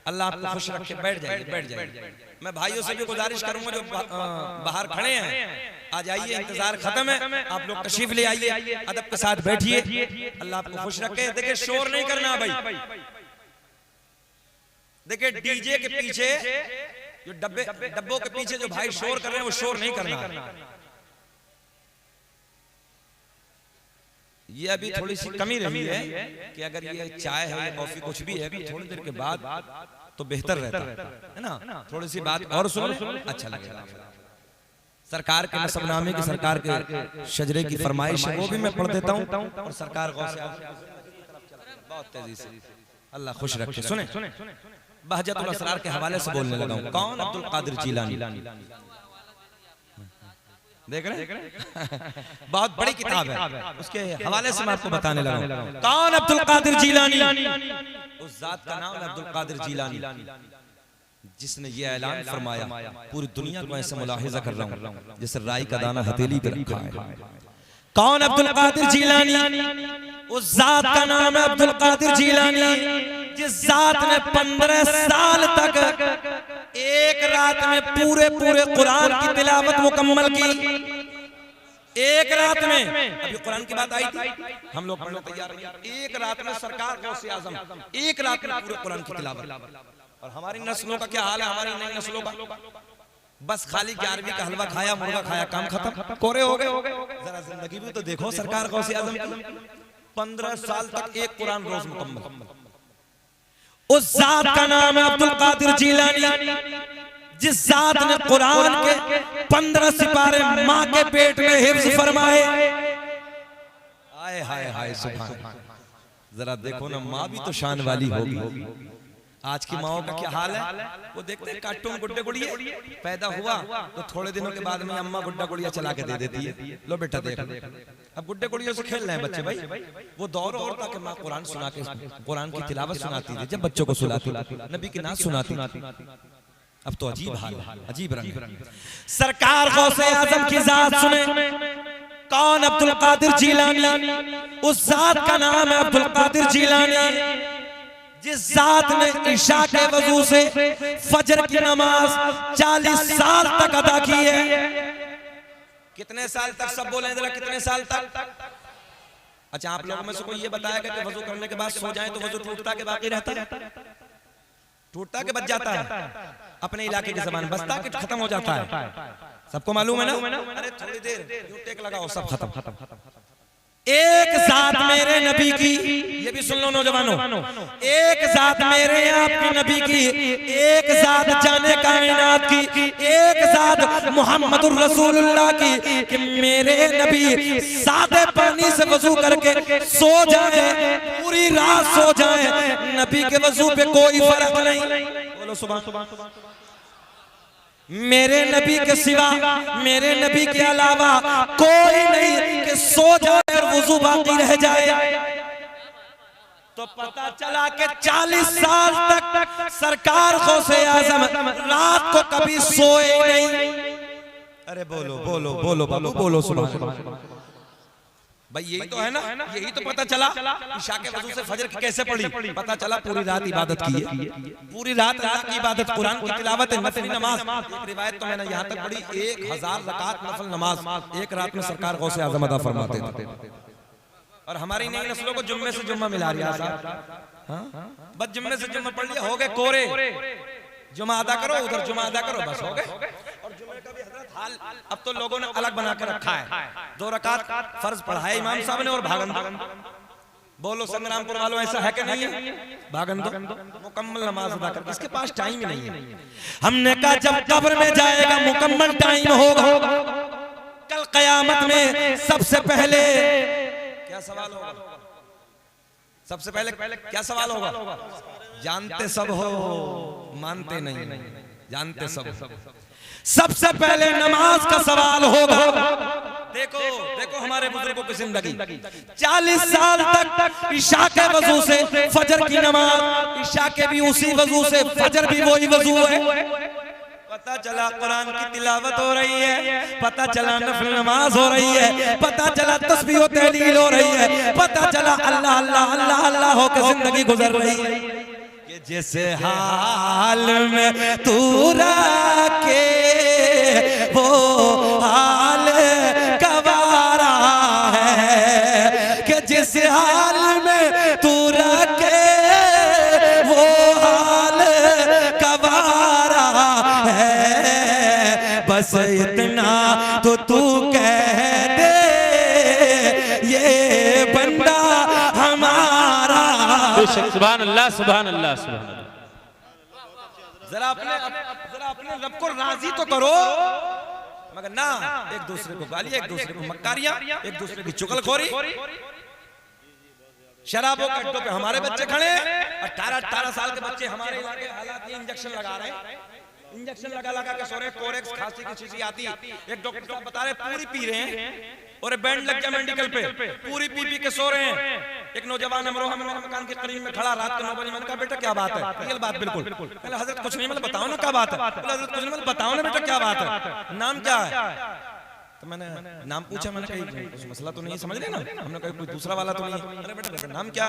S1: अल्लाह आपको खुश रखे, बैठ जाइए। मैं भाइयों से भी गुजारिश करूंगा जो बाहर खड़े हैं, आ जाइए, इंतजार खत्म है, आप लोग तशरीफ ले आइए, अदब के साथ बैठिए। अल्लाह आपको खुश रखे। देखिए शोर नहीं करना भाई। देखिए डीजे के पीछे जो डब्बों के पीछे जो भाई शोर कर रहे हैं, वो शोर नहीं करना। ये अभी थोड़ी सी कमी रही है कि अगर ये चाय है या कॉफी कुछ भी है, थोड़ी देर के बाद तो बेहतर रहता है ना। थोड़ी सी बात और सुन, अच्छा लगेगा। सरकार के नसबनामे की, सरकार के शजरे की फरमाइश है, वो भी मैं पढ़ देता हूँ। और सरकार बहुत तेजी से, अल्लाह खुश रखे। सुने, बहजतुल असरार के हवाले से बोलने लगा हूँ। कौन? अब्दुल कादिर जीलानी। देख रहे हैं? बहुत बड़ी किताब है, उसके हवाले से मैं आपको बताने लगा हूं। कौन? अब्दुल कादिर जीलानी। उस जात का नाम है अब्दुल कादिर जीलानी, जिसने ये ऐलान फरमाया, पूरी दुनिया को ऐसे मुलाहिजा कर रहा हूं जैसे राई का दाना हथेली पे रखा है। कौन? अब्दुल कादिर जीलानी। उस जात का नाम है अब्दुल कादिर जीलानी, जिस जात ने 15 साल तक एक रात में पूरे कुरान की तिलावत मुकम्मल की। एक रात में, अभी कुरान की बात आई थी, हम लोग पढ़ने तैयार हैं। एक रात में सरकार गौसे आज़म एक रात में पूरे कुरान की तिलावत। और हमारी नस्लों का क्या हाल है? हमारी नई नस्लों का बस खाली 11वीं का हलवा खाया, मुर्गा खाया, काम खत्म, कोरे हो गए। जरा जिंदगी भी तो देखो सरकार गौसे आज़म 15 साल तक एक कुरान रोज मुकम्मल। उस जात का नाम है अब्दुल कादिर जीलानी, जिस जात ने कुरान के 15 सिपारे माँ के पेट में हिफ्ज फरमाए। हाय हाय हाय सुभान। जरा देखो ना, माँ भी तो शान वाली होगी। आज की माओ का क्या हाल है? वो देखते हैं कार्टून गुड्डे गुड़िया, पैदा हुआ तो थोड़े दिनों के बाद में अम्मा गुड्डा गुड़िया चला के दे देती है, लो बेटा देख। अब गुड्डे गुड़ियों से खेल रहे हैं बच्चे भाई। वो दौर और था कि माँ कुरान सुना के, कुरान की तिलावत सुनाती थी, जब बच्चों को सुनाती, नबी की नात सुनाती। अब तो अजीब हाल, अजीब रंग। सरकार गौसे आज़म की जात सुने। कौन? अब्दुल कादिर जीलानी। उस जात का नाम है अब्दुल कादिर जीलानी, जिस जात ने इशा के वजू से फजर की नमाज 40 साल तक अदा की है। कितने साल तक? सब बोले जरा, कितने साल तक? अच्छा, आप लोगों में से कोई ये बताएगा कि वजू करने के बाद सो जाएं तो वजू टूटता के बाकी रहता है? टूटता के बच जाता है? अपने इलाके की ज़बान बसता के खत्म हो जाता है? सबको मालूम है ना? अरे थोड़ी देर यूं टेक लगाओ, सब खत्म। एक जात मेरे नबी की, ये भी सुन लो नौजवानों, एक जात मेरे आपके नबी की, एक जात जाने कायनात की, एक जात मुहम्मदुर रसूलुल्लाह की, कि मेरे नबी सादे पानी से वजू करके सो जाए, पूरी रात सो जाए, नबी के वजू पे कोई फर्क नहीं। बोलो सुभान अल्लाह। मेरे नबी के सिवा, मेरे नबी के अलावा कोई नहीं कि सो जाए और वजू बाकी रह जाए तो पता चला कि 40 साल तक सरकार गौसे आजम रात को कभी सोए नहीं। अरे बोलो बोलो बोलो बाबू बोलो, सुबह भाई यही तो है ना, यही तो पता चला इशा के वजू से फजर की कैसे पड़ी। पता चला पूरी रात इबादत की है, पूरी रात अल्लाह की इबादत, कुरान की तिलावत, नफली नमाज। एक रिवायत तो मैंने यहाँ तक पढ़ी 1000 रकात नफल नमाज एक रात में सरकार गौसे आजम अदा फरमाते थे। और हमारी नई नस्लों को जुम्मे से जुम्मा मिला रहा साहब, बस जुम्मे से जुम्मा पढ़ लिया, हो गए कोरे, जुम्मा अदा करो उधर जुम्मा अदा करो, बस हो गए। और जुम्मे का भी हजरत हाल अब तो लोगों ने अलग बना कर रखा है। 2 रकात फर्ज पढ़ाए इमाम साहब ने और भागन दो। बोलो संग्रामपुर वालों ऐसा है कि नहीं है? भागन दो, मुकम्मल नमाज अदा कर, इसके पास टाइम ही नहीं है। हमने कहा जब कब्र में जाएगा मुकम्मल टाइम होगा, कल कयामत में सबसे पहले क्या सवाल होगा? सबसे पहले क्या सवाल होगा? जानते सब हो मानते नहीं, जानते सब। सबसे पहले नमाज का सवाल होगा। देखो देखो हमारे बुजुर्गों की जिंदगी 40 साल तक इशा के वजू से फजर की नमाज, इशा के भी उसी वजू से, फजर भी वही वजू है। पता चला कुरान की तिलावत हो रही है, पता चला नफल नमाज हो रही है, पता चला तस्बीह व तहलील हो रही है, पता चला अल्लाह अल्लाह अल्लाह अल्लाह होकर जिंदगी गुजर रही है। कि जिस हाल में तू रखे वो हाल गवारा है, कि जिस हाल में तू रखे वो हाल गवारा है। बस इतना तो तू कह दे ये बंदा हमारा।
S2: सुभान अल्लाह सुभान अल्लाह सुभान अल्लाह।
S1: जरा अपने रब को राजी तो करो, मगर ना एक दूसरे को गाली, एक दूसरे को मक्कारियां, एक दूसरे की चुगलखोरी। शराबों के अड्डों पे हमारे बच्चे खड़े, 18 साल के बच्चे हमारे इलाके हालात में इंजेक्शन लगा रहे हैं, इंजेक्शन लगा के सो रहे, कोरेक्स खांसी की शीशी आती, एक डॉक्टर साहब बता रहे पूरी पी रहे हैं और बैंड लग गया मेडिकल पे, पूरी पी के सो रहे हैं। एक नौजवान अमरोहा में मेरे मकान के करीब में खड़ा रात को 9 बजे, मैंने कहा बेटा क्या बात है? रियल बात बिल्कुल। पहले हजरत कुछ नहीं, मतलब बताओ ना क्या बात है? हजरत कुछ नहीं, मतलब बताओ ना बेटा क्या बात है, नाम क्या है? तो मैंने नाम पूछा, मैंने कहा मसला तो नहीं समझ लेना, हमने कहा कोई दूसरा वाला तो नहीं? अरे बेटा नाम क्या?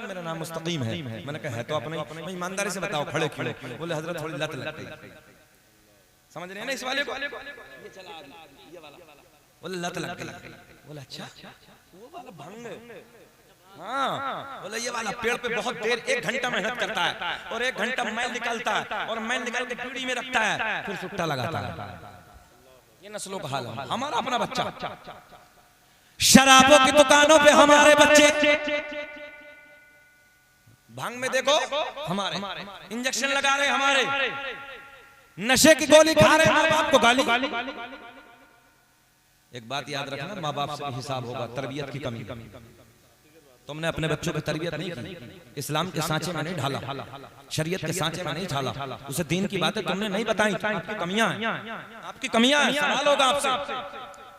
S1: मेरा नाम मुस्तकीम है। मैंने कहा है तो अपने ईमानदारी से बताओ, खड़े खड़े। बोले हजरत थोड़ी लत लग गई, समझ रहे हैं ना इस वाले को? ये चला ये वाला, बोले लत लग गई। बोले अच्छा वो वाला भंग? हाँ। बोले ये वाला पेड़ पे बहुत देर 1 घंटा मेहनत करता है और 1 घंटा मैल निकालता है और मैल निकाल के पीढ़ी में रखता है, फिर सुट्टा लगाता है। ये नस्लों का हाल है। हमारा अपना बच्चा शराबों की दुकानों पे, हमारे बच्चे भांग में देखो, हमारे इंजेक्शन लगा रहे, हमारे नशे की गोली खा रहे, माँ बाप को गाली। एक बात याद रखना, माँ बाप से हिसाब होगा, तरबियत की कमी। तुमने अपने बच्चों की तरबियत नहीं की, इस्लाम के सांचे में नहीं ढाला, शरीयत के सांचे में नहीं ढाला, उसे दीन की बातें तुमने नहीं बताई, आपकी कमियां हैं, आपकी कमियां हैं। सवाल होगा आपसे।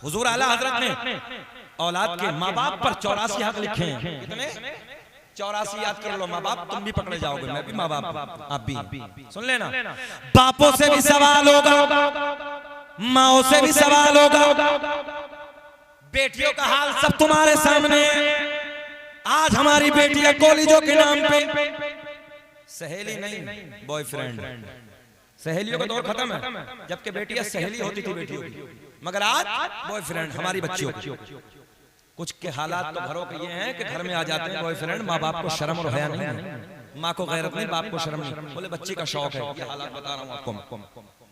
S1: हुजूर आला हजरत ने औलाद के माँ बाप पर 84 हक लिखे हैं। कितने? 84 याद कर लो। माँ बाप तुम भी पकड़े जाओगे, मैं भी माँ बाप, आप भी। सुन लेना, बापों से भी सवाल होगा, माओ से भी सवाल होगा, बेटियों का हाल सब तुम्हारे सामने। आज हमारी बेटियां कॉलेजों के नाम पे, सहेली नहीं बॉयफ्रेंड, सहेलियों का दौर खत्म है, जबकि बेटियां सहेली होती थी बेटियों की, मगर आज बॉयफ्रेंड हमारी बच्चियों की। कुछ के हालात तो घरों के ये हैं कि घर में आ जाते हैं बॉयफ्रेंड, माँ बाप को शर्म और हया नहीं है, माँ को गैरत नहीं, बाप को शर्म नहीं। बोले बच्ची का शौक है, ये हालात बता रहा हूँ आपको।